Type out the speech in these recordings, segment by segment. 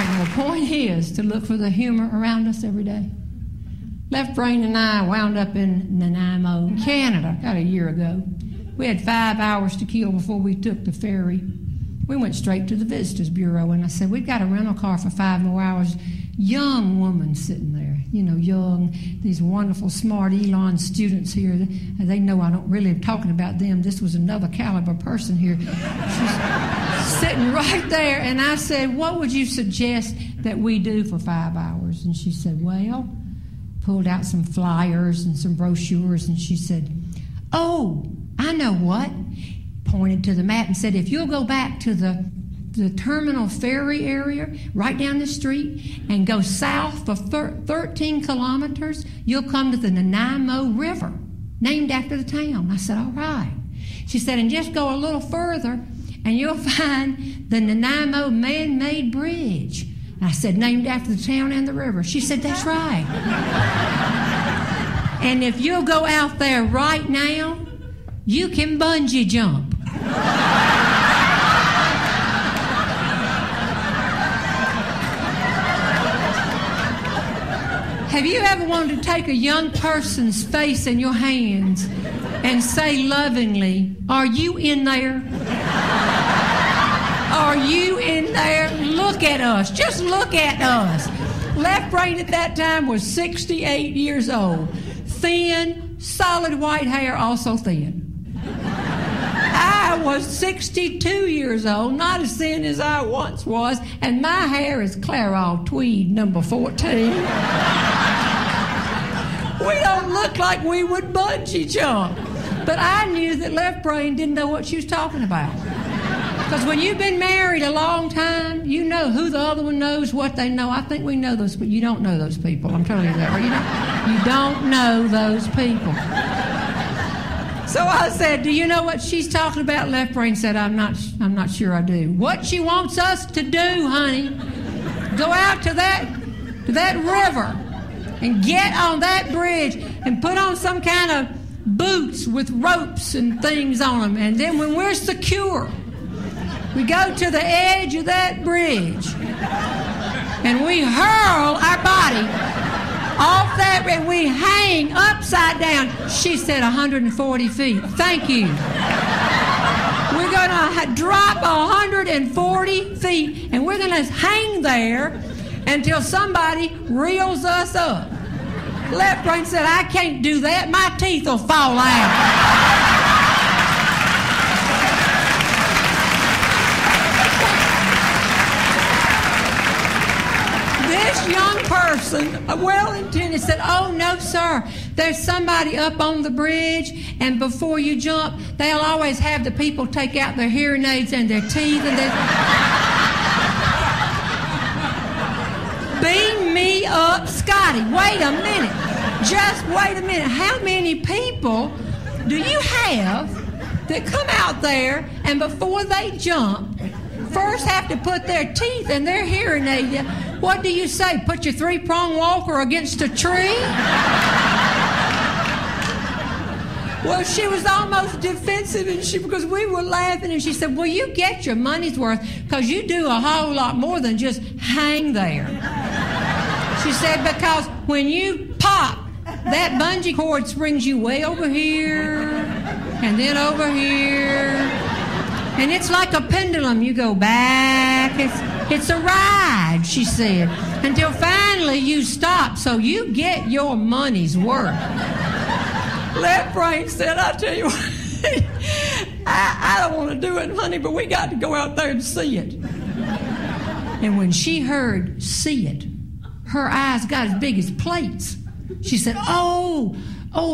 right, well, the point is to look for the humor around us every day. Left Brain and I wound up in Nanaimo, Canada, about a year ago. We had 5 hours to kill before we took the ferry. We went straight to the Visitors Bureau, and I said, we've got a rental car for 5 more hours. Young woman sitting there, young, these wonderful, smart Elon students here. They know I don't really am talking about them. This was another caliber person here. She's sitting right there, and I said, what would you suggest that we do for 5 hours? And she said, well, pulled out some flyers and some brochures, and she said, oh, I know what. Pointed to the map and said, if you'll go back to the terminal ferry area right down the street and go south for 13 kilometers, you'll come to the Nanaimo River, named after the town. I said, all right. She said, and just go a little further and you'll find the Nanaimo man-made bridge. I said, named after the town and the river. She said, that's right. And if you'll go out there right now, you can bungee jump. Have you ever wanted to take a young person's face in your hands and say lovingly, are you in there? Are you in there? Look at us. Just look at us. Left Brain at that time was 68 years old. Thin, solid white hair, also thin. I was 62 years old, not as thin as I once was, and my hair is Clairol Tweed number 14. We don't look like we would bungee jump. But I knew that Left Brain didn't know what she was talking about. Because when you've been married a long time, you know who the other one knows, what they know. I think we know those, but you don't know those people. I'm telling you that. Or you don't know those people. So I said, do you know what she's talking about? Left Brain said, I'm not sure I do. What she wants us to do, honey, go out to that river and get on that bridge and put on some kind of boots with ropes and things on them. And then when we're secure, we go to the edge of that bridge and we hurl our body off that, and we hang upside down. She said 140 feet. Thank you. We're going to drop 140 feet, and we're going to hang there until somebody reels us up. Left Brain said, I can't do that. My teeth will fall out. This young person, well-intended, said, oh, no, sir. There's somebody up on the bridge, and before you jump, they'll always have the people take out their hearing aids and their teeth. And beam me up, Scotty. Wait a minute. Just wait a minute. How many people do you have that come out there and before they jump, first have to put their teeth and their hearing aid in? What do you say? Put your three-prong walker against a tree? Well, she was almost defensive, and because we were laughing, and she said, well, you get your money's worth because you do a whole lot more than just hang there. She said, because when you pop, that bungee cord springs you way over here and then over here. And it's like a pendulum. You go back. It's a ride, she said, until finally you stop, so you get your money's worth. Left Brain said, I tell you what, I don't want to do it, honey, but we got to go out there and see it. And when she heard see it, her eyes got as big as plates. She said, oh,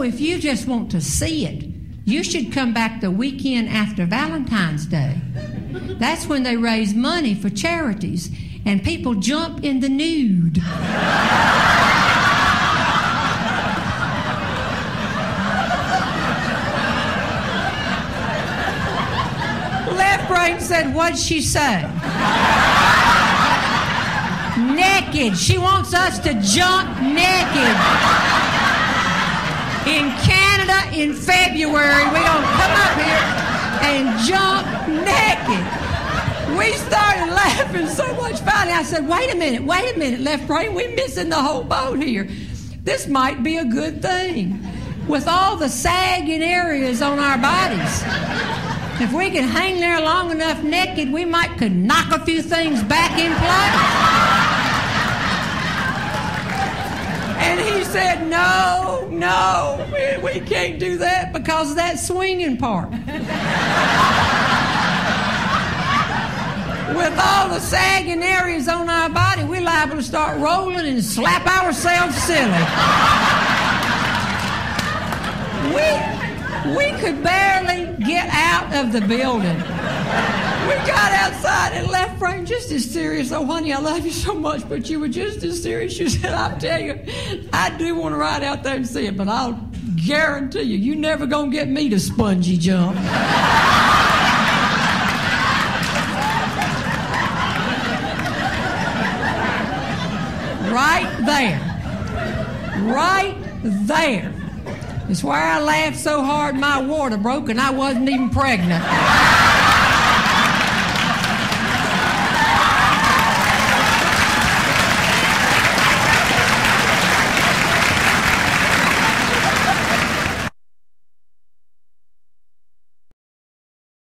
if you just want to see it, you should come back the weekend after Valentine's Day. That's when they raise money for charities, and people jump in the nude. Left Brain said, what'd she say? Naked. She wants us to jump naked. In Canada in February, we're going to come up here and jump naked. we started laughing so much. Finally, I said, wait a minute, left brain, we're missing the whole boat here. This might be a good thing. With all the sagging areas on our bodies, if we can hang there long enough naked, we could knock a few things back in place. And he said, no, we can't do that because of that swinging part. With all the sagging areas on our body, we're liable to start rolling and slap ourselves silly. We could barely get out of the building. We got outside and left brain just as serious. Oh, honey, I love you so much, but you were just as serious. She said, I'll tell you, I do want to ride out there and see it, but I'll guarantee you never going to get me to spongy jump. Right there is where I laughed so hard my water broke and I wasn't even pregnant.